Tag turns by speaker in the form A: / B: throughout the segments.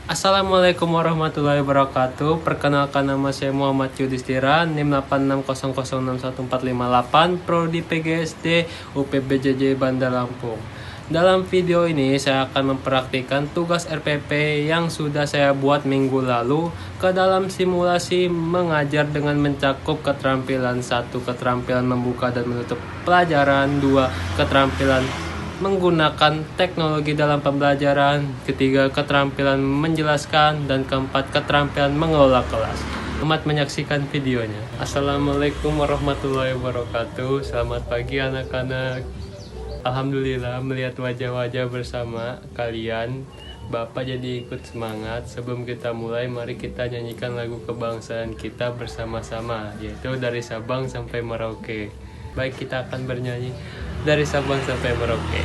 A: Assalamualaikum warahmatullahi wabarakatuh. Perkenalkan, nama saya Muhammad Yudhistira, NIM 86006148, Prodi PGSD UPBJJ Bandar Lampung. Dalam video ini saya akan mempraktikkan tugas RPP yang sudah saya buat minggu lalu ke dalam simulasi mengajar dengan mencakup keterampilan 1, keterampilan membuka dan menutup pelajaran, 2, keterampilan menggunakan teknologi dalam pembelajaran, ketiga, keterampilan menjelaskan, dan keempat, keterampilan mengelola kelas. Selamat menyaksikan videonya. Assalamualaikum warahmatullahi wabarakatuh. Selamat pagi anak-anak. Alhamdulillah melihat wajah-wajah bersama kalian, Bapak jadi ikut semangat. Sebelum kita mulai, mari kita nyanyikan lagu kebangsaan kita bersama-sama, yaitu dari Sabang sampai Merauke. Baik, kita akan bernyanyi dari Sabang sampai Merauke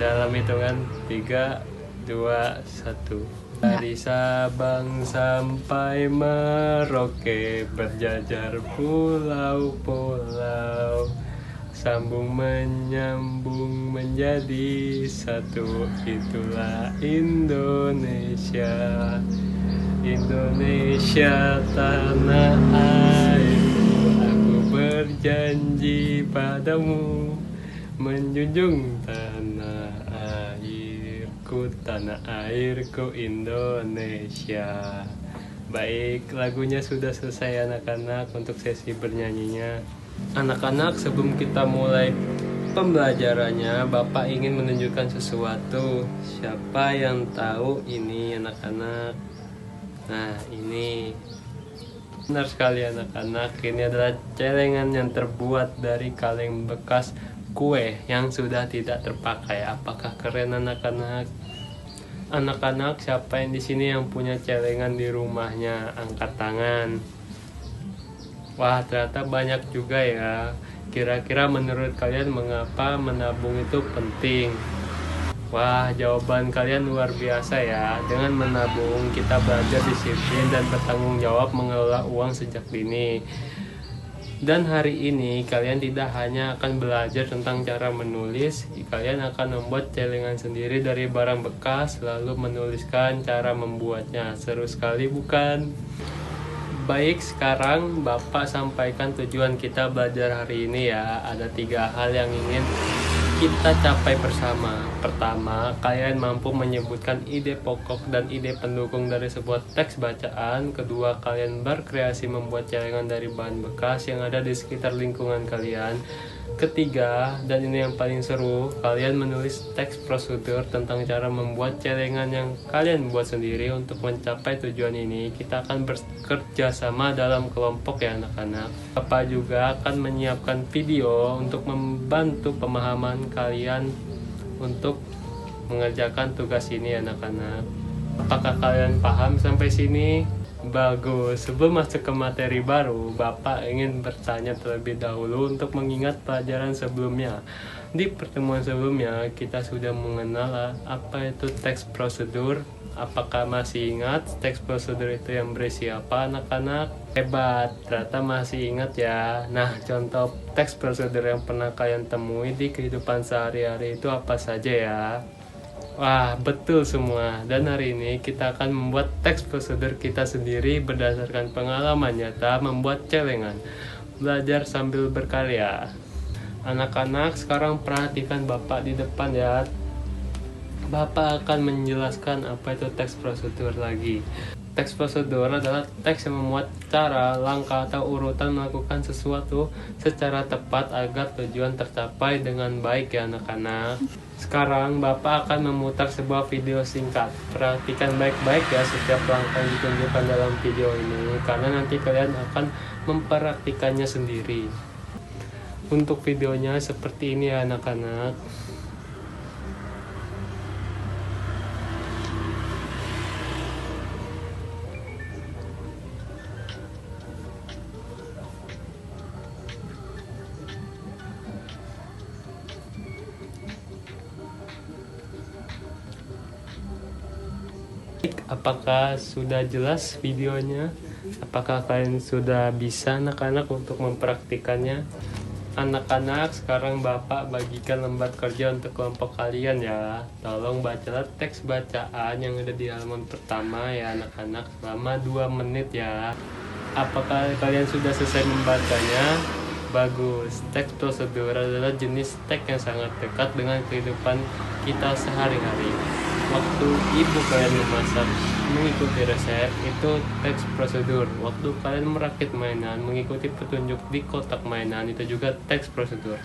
A: dalam hitungan 3, 2, 1. Dari Sabang sampai Merauke berjajar pulau-pulau, sambung menyambung menjadi satu, itulah Indonesia. Indonesia tanah airku, aku berjanji padamu menjunjung tanah airku Indonesia. Baik, lagunya sudah selesai anak-anak untuk sesi bernyanyinya. Anak-anak, sebelum kita mulai pembelajarannya, Bapak ingin menunjukkan sesuatu. Siapa yang tahu ini anak-anak? Nah, ini benar sekali anak-anak, ini adalah celengan yang terbuat dari kaleng bekas kue yang sudah tidak terpakai. Apakah keren anak-anak? Anak-anak, siapa yang di sini yang punya celengan di rumahnya? Angkat tangan. Wah, ternyata banyak juga ya. Kira-kira menurut kalian mengapa menabung itu penting? Wah, jawaban kalian luar biasa ya. Dengan menabung, kita belajar disiplin dan bertanggung jawab mengelola uang sejak dini. Dan hari ini kalian tidak hanya akan belajar tentang cara menulis, kalian akan membuat celengan sendiri dari barang bekas, lalu menuliskan cara membuatnya. Seru sekali bukan? Baik, sekarang Bapak sampaikan tujuan kita belajar hari ini ya. Ada 3 hal yang ingin kita capai bersama. Pertama, kalian mampu menyebutkan ide pokok dan ide pendukung dari sebuah teks bacaan. Kedua, kalian berkreasi membuat celengan dari bahan bekas yang ada di sekitar lingkungan kalian. Ketiga, dan ini yang paling seru, kalian menulis teks prosedur tentang cara membuat celengan yang kalian buat sendiri. Untuk mencapai tujuan ini, kita akan bekerja sama dalam kelompok ya anak-anak. Bapak juga akan menyiapkan video untuk membantu pemahaman kalian untuk mengerjakan tugas ini anak-anak. Apakah kalian paham sampai sini? Bagus. Sebelum masuk ke materi baru, Bapak ingin bertanya terlebih dahulu untuk mengingat pelajaran sebelumnya. Di pertemuan sebelumnya, kita sudah mengenal apa itu teks prosedur. Apakah masih ingat teks prosedur itu yang berisi apa anak-anak? Hebat, ternyata masih ingat ya. Nah, contoh teks prosedur yang pernah kalian temui di kehidupan sehari-hari itu apa saja ya? Wah, betul semua. Dan hari ini kita akan membuat teks prosedur kita sendiri berdasarkan pengalaman nyata membuat celengan. Belajar sambil berkarya. Anak-anak, sekarang perhatikan Bapak di depan ya. Bapak akan menjelaskan apa itu teks prosedur lagi. Teks prosedur adalah teks yang memuat cara, langkah, atau urutan melakukan sesuatu secara tepat agar tujuan tercapai dengan baik ya anak-anak. Sekarang Bapak akan memutar sebuah video singkat. Perhatikan baik-baik ya setiap langkah yang ditunjukkan dalam video ini, karena nanti kalian akan mempraktikannya sendiri. Untuk videonya seperti ini ya anak-anak. Apakah sudah jelas videonya? Apakah kalian sudah bisa anak-anak untuk mempraktikannya? Anak-anak, sekarang Bapak bagikan lembar kerja untuk kelompok kalian ya. Tolong bacalah teks bacaan yang ada di halaman pertama ya anak-anak selama 2 menit ya. Apakah kalian sudah selesai membacanya? Bagus. Teks prosedur adalah jenis teks yang sangat dekat dengan kehidupan kita sehari-hari. Waktu ibu kalian memasak mengikuti resep, itu teks prosedur. Waktu kalian merakit mainan mengikuti petunjuk di kotak mainan, itu juga teks prosedur.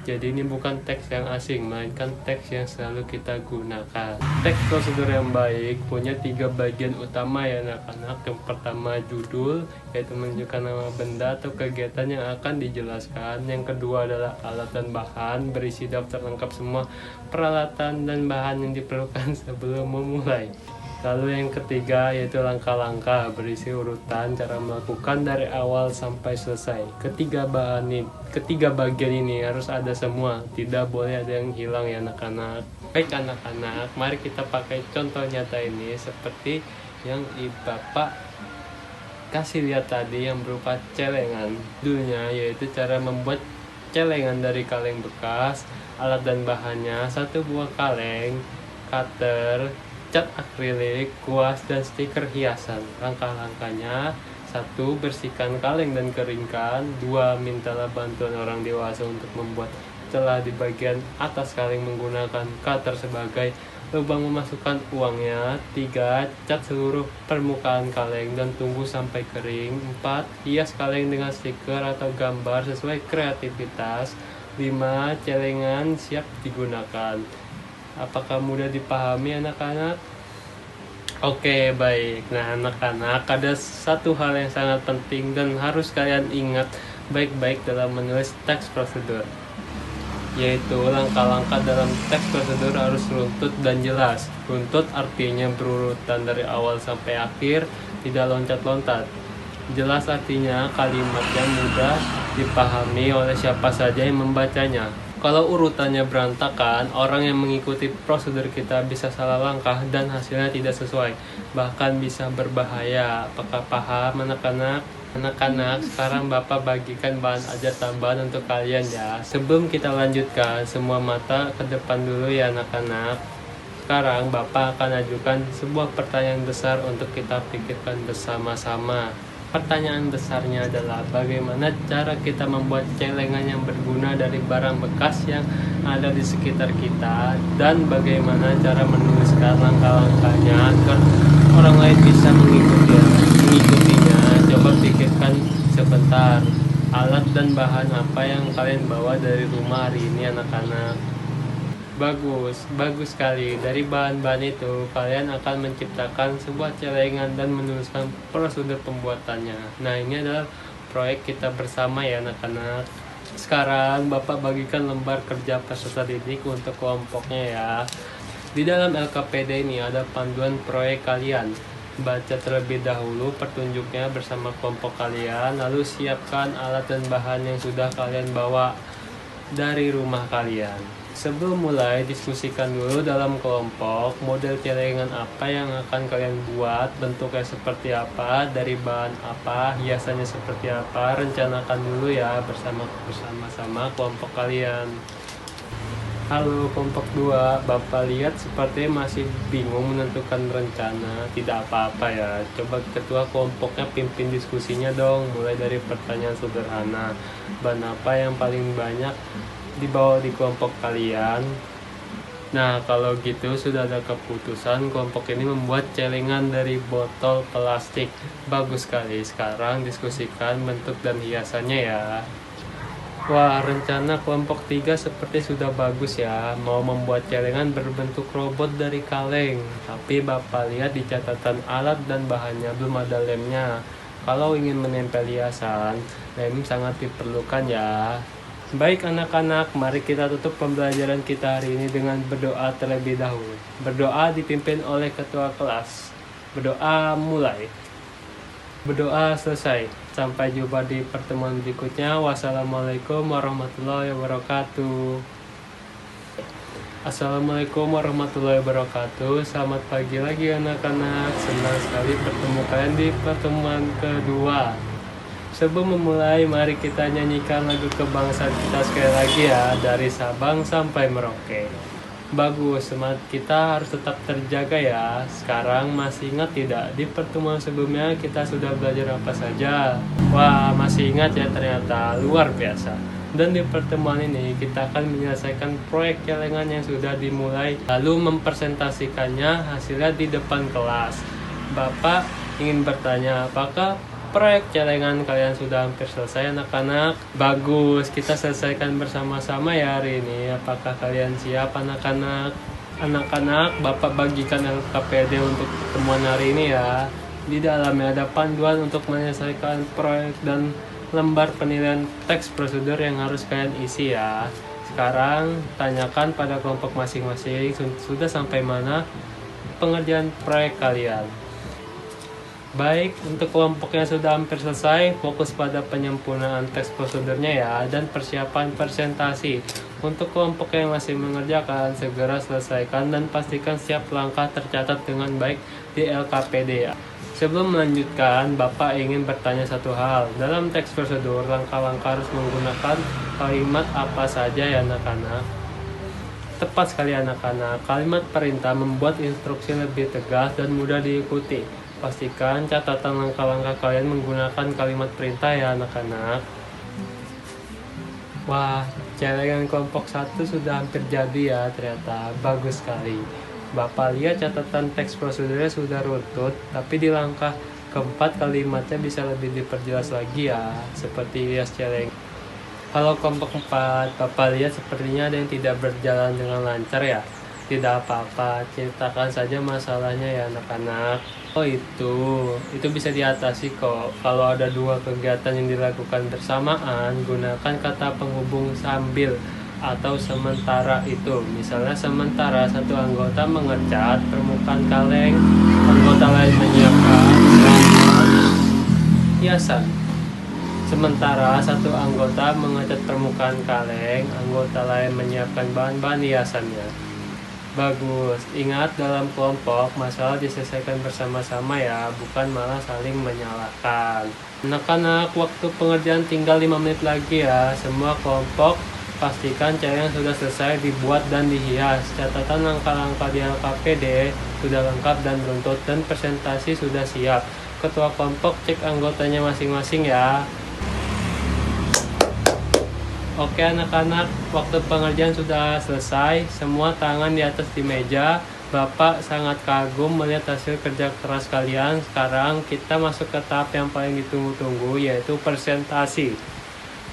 A: Jadi ini bukan teks yang asing, melainkan teks yang selalu kita gunakan. Teks prosedur yang baik punya 3 bagian utama ya anak-anak. Yang pertama judul, yaitu menunjukkan nama benda atau kegiatan yang akan dijelaskan. Yang kedua adalah alat dan bahan, berisi daftar lengkap semua peralatan dan bahan yang diperlukan sebelum memulai. Lalu yang ketiga yaitu langkah-langkah, berisi urutan cara melakukan dari awal sampai selesai. Ketiga bagian ini harus ada semua, tidak boleh ada yang hilang ya anak-anak. Baik anak-anak, mari kita pakai contoh nyata ini seperti yang Bapak kasih lihat tadi yang berupa celengan. Judulnya yaitu cara membuat celengan dari kaleng bekas. Alat dan bahannya 1 buah kaleng, cutter, cat akrilik, kuas, dan stiker hiasan. Langkah-langkahnya: 1. Bersihkan kaleng dan keringkan. 2. Mintalah bantuan orang dewasa untuk membuat celah di bagian atas kaleng menggunakan cutter sebagai lubang memasukkan uangnya. 3. Cat seluruh permukaan kaleng dan tunggu sampai kering. 4. Hias kaleng dengan stiker atau gambar sesuai kreativitas. 5. Celengan siap digunakan. Apakah mudah dipahami anak-anak? Oke, baik. Nah anak-anak, ada satu hal yang sangat penting dan harus kalian ingat baik-baik dalam menulis teks prosedur, yaitu langkah-langkah dalam teks prosedur harus runtut dan jelas. Runtut artinya berurutan dari awal sampai akhir, tidak loncat-lontat. Jelas artinya kalimat yang mudah dipahami oleh siapa saja yang membacanya. Kalau urutannya berantakan, orang yang mengikuti prosedur kita bisa salah langkah dan hasilnya tidak sesuai, bahkan bisa berbahaya. Apakah paham anak-anak? Anak-anak, sekarang Bapak bagikan bahan ajar tambahan untuk kalian ya. Sebelum kita lanjutkan, semua mata ke depan dulu ya anak-anak. Sekarang Bapak akan ajukan sebuah pertanyaan besar untuk kita pikirkan bersama-sama. Pertanyaan besarnya adalah bagaimana cara kita membuat celengan yang berguna dari barang bekas yang ada di sekitar kita, dan bagaimana cara menuliskan langkah-langkahnya agar orang lain bisa mengikutinya. Coba pikirkan sebentar, alat dan bahan apa yang kalian bawa dari rumah hari ini anak-anak? Bagus sekali. Dari bahan-bahan itu, kalian akan menciptakan sebuah celengan dan menuliskan prosedur pembuatannya. Nah, ini adalah proyek kita bersama ya anak-anak. Sekarang Bapak bagikan lembar kerja peserta didik untuk kelompoknya ya. Di dalam LKPD ini ada panduan proyek kalian. Baca terlebih dahulu petunjuknya bersama kelompok kalian, lalu siapkan alat dan bahan yang sudah kalian bawa dari rumah kalian. Sebelum mulai, diskusikan dulu dalam kelompok model celengan apa yang akan kalian buat, bentuknya seperti apa, dari bahan apa, hiasannya seperti apa. Rencanakan dulu ya bersama-sama kelompok kalian. Halo kelompok 2, Bapak lihat seperti masih bingung menentukan rencana. Tidak apa-apa ya, coba ketua kelompoknya pimpin diskusinya dong. Mulai dari pertanyaan sederhana, bahan apa yang paling banyak dibawa di kelompok kalian. Nah kalau gitu sudah ada keputusan, kelompok ini membuat celengan dari botol plastik. Bagus sekali. Sekarang diskusikan bentuk dan hiasannya ya. Wah, rencana kelompok 3 seperti sudah bagus ya. Mau membuat celengan berbentuk robot dari kaleng. Tapi Bapak lihat di catatan alat dan bahannya belum ada lemnya. Kalau ingin menempel hiasan, lem sangat diperlukan ya. Baik anak-anak, mari kita tutup pembelajaran kita hari ini dengan berdoa terlebih dahulu. Berdoa dipimpin oleh ketua kelas. Berdoa mulai. Berdoa selesai. Sampai jumpa di pertemuan berikutnya. Wassalamualaikum warahmatullahi wabarakatuh. Assalamualaikum warahmatullahi wabarakatuh. Selamat pagi lagi anak-anak. Senang sekali bertemu kalian di pertemuan kedua. Sebelum memulai, mari kita nyanyikan lagu kebangsaan kita sekali lagi ya, dari Sabang sampai Merauke. Bagus, semangat kita harus tetap terjaga ya. Sekarang masih ingat tidak? Di pertemuan sebelumnya kita sudah belajar apa saja? Wah, masih ingat ya, ternyata luar biasa. Dan di pertemuan ini kita akan menyelesaikan proyek celengan yang sudah dimulai, lalu mempresentasikannya hasilnya di depan kelas. Bapak ingin bertanya, apakah proyek celengan kalian sudah hampir selesai anak-anak? Bagus, kita selesaikan bersama-sama ya hari ini. Apakah kalian siap anak-anak? Anak-anak, Bapak bagikan LKPD untuk pertemuan hari ini ya. Di dalamnya ada panduan untuk menyelesaikan proyek dan lembar penilaian teks prosedur yang harus kalian isi ya. Sekarang tanyakan pada kelompok masing-masing sudah sampai mana pengerjaan proyek kalian. Baik, untuk kelompok yang sudah hampir selesai, fokus pada penyempurnaan teks prosedurnya ya, dan persiapan presentasi. Untuk kelompok yang masih mengerjakan, segera selesaikan dan pastikan setiap langkah tercatat dengan baik di LKPD ya. Sebelum melanjutkan, Bapak ingin bertanya satu hal. Dalam teks prosedur, langkah-langkah harus menggunakan kalimat apa saja ya anak-anak? Tepat sekali anak-anak, kalimat perintah membuat instruksi lebih tegas dan mudah diikuti. Pastikan catatan langkah-langkah kalian menggunakan kalimat perintah ya anak-anak. Wah, celengan kelompok 1 sudah hampir jadi ya ternyata. Bagus sekali. Bapak lihat catatan teks prosedurnya sudah runtut, tapi di langkah keempat kalimatnya bisa lebih diperjelas lagi ya, seperti hias celengan. Kalau kelompok 4, Bapak lihat sepertinya ada yang tidak berjalan dengan lancar ya. Tidak apa-apa, ceritakan saja masalahnya ya anak-anak. Oh itu bisa diatasi kok. Kalau ada dua kegiatan yang dilakukan bersamaan, gunakan kata penghubung sambil atau sementara itu. Misalnya sementara satu anggota mengecat permukaan kaleng, anggota lain menyiapkan hiasan. Sementara satu anggota mengecat permukaan kaleng, anggota lain menyiapkan bahan-bahan hiasannya. Bagus, ingat dalam kelompok masalah diselesaikan bersama-sama ya, bukan malah saling menyalahkan. Anak-anak, waktu pengerjaan tinggal 5 menit lagi ya. Semua kelompok pastikan celengan sudah selesai dibuat dan dihias. Catatan langkah-langkah di LKPD sudah lengkap dan runtut dan presentasi sudah siap. Ketua kelompok cek anggotanya masing-masing ya. Oke anak-anak, waktu pengerjaan sudah selesai, semua tangan di atas di meja. Bapak sangat kagum melihat hasil kerja keras kalian. Sekarang kita masuk ke tahap yang paling ditunggu-tunggu, yaitu presentasi.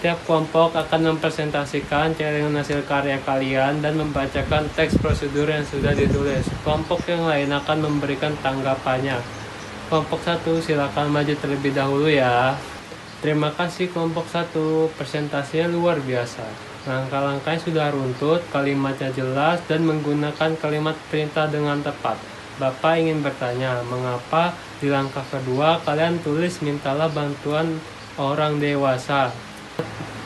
A: Tiap kelompok akan mempresentasikan celengan hasil karya kalian dan membacakan teks prosedur yang sudah ditulis. Kelompok yang lain akan memberikan tanggapannya. Kelompok 1 silakan maju terlebih dahulu ya. Terima kasih kelompok 1, presentasinya luar biasa. Langkah-langkahnya sudah runtut, kalimatnya jelas, dan menggunakan kalimat perintah dengan tepat. Bapak ingin bertanya, mengapa di langkah kedua kalian tulis mintalah bantuan orang dewasa?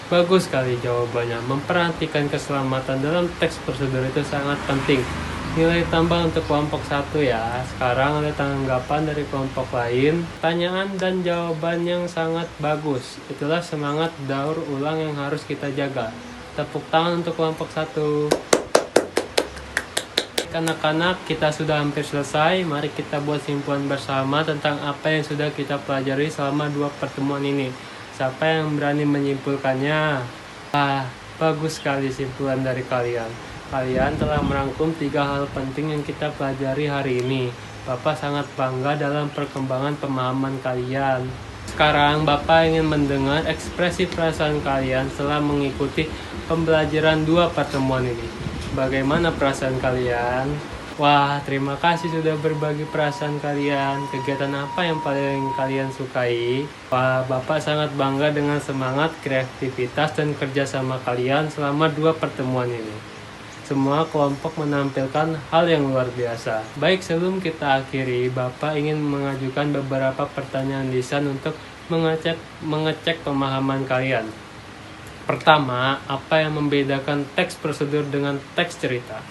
A: Bagus sekali jawabannya. Memperhatikan keselamatan dalam teks prosedur itu sangat penting. Nilai tambah untuk kelompok 1 ya. Sekarang ada tanggapan dari kelompok lain. Pertanyaan dan jawaban yang sangat bagus. Itulah semangat daur ulang yang harus kita jaga. Tepuk tangan untuk kelompok 1. Anak-anak, kita sudah hampir selesai. Mari kita buat simpulan bersama tentang apa yang sudah kita pelajari selama 2 pertemuan ini. Siapa yang berani menyimpulkannya? Bagus sekali simpulan dari kalian. Kalian telah merangkum 3 hal penting yang kita pelajari hari ini. Bapak sangat bangga dalam perkembangan pemahaman kalian. Sekarang Bapak ingin mendengar ekspresi perasaan kalian setelah mengikuti pembelajaran 2 pertemuan ini. Bagaimana perasaan kalian? Wah, terima kasih sudah berbagi perasaan kalian. Kegiatan apa yang paling kalian sukai? Wah, Bapak sangat bangga dengan semangat, kreativitas, dan kerjasama kalian selama 2 pertemuan ini. Semua kelompok menampilkan hal yang luar biasa. Baik, sebelum kita akhiri, Bapak ingin mengajukan beberapa pertanyaan lisan untuk mengecek pemahaman kalian. Pertama, apa yang membedakan teks prosedur dengan teks cerita?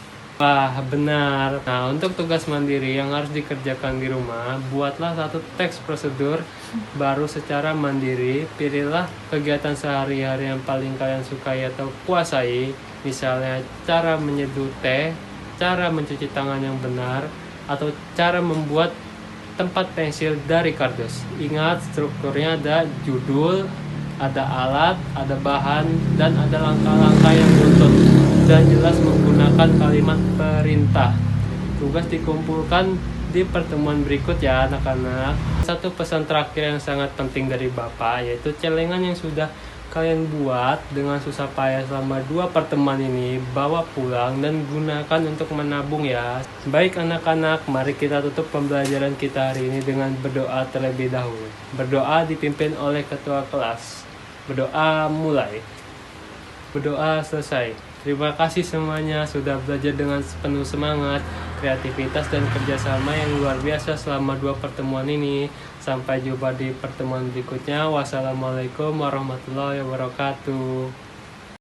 A: Wah, benar. Nah, untuk tugas mandiri yang harus dikerjakan di rumah, buatlah satu teks prosedur baru secara mandiri. Pilihlah kegiatan sehari-hari yang paling kalian sukai atau kuasai, misalnya cara menyeduh teh, cara mencuci tangan yang benar, atau cara membuat tempat pensil dari kardus. Ingat, strukturnya ada judul, ada alat, ada bahan, dan ada langkah-langkah yang buntut dan jelas menggunakan kalimat perintah. Tugas dikumpulkan di pertemuan berikut ya anak-anak. Satu pesan terakhir yang sangat penting dari Bapak, yaitu celengan yang sudah kalian buat dengan susah payah selama 2 pertemuan ini, bawa pulang dan gunakan untuk menabung ya. Baik anak-anak, mari kita tutup pembelajaran kita hari ini dengan berdoa terlebih dahulu. Berdoa dipimpin oleh ketua kelas. Berdoa mulai. Berdoa selesai. Terima kasih semuanya sudah belajar dengan penuh semangat, kreativitas, dan kerjasama yang luar biasa selama 2 pertemuan ini. Sampai jumpa di pertemuan berikutnya. Wassalamualaikum warahmatullahi wabarakatuh.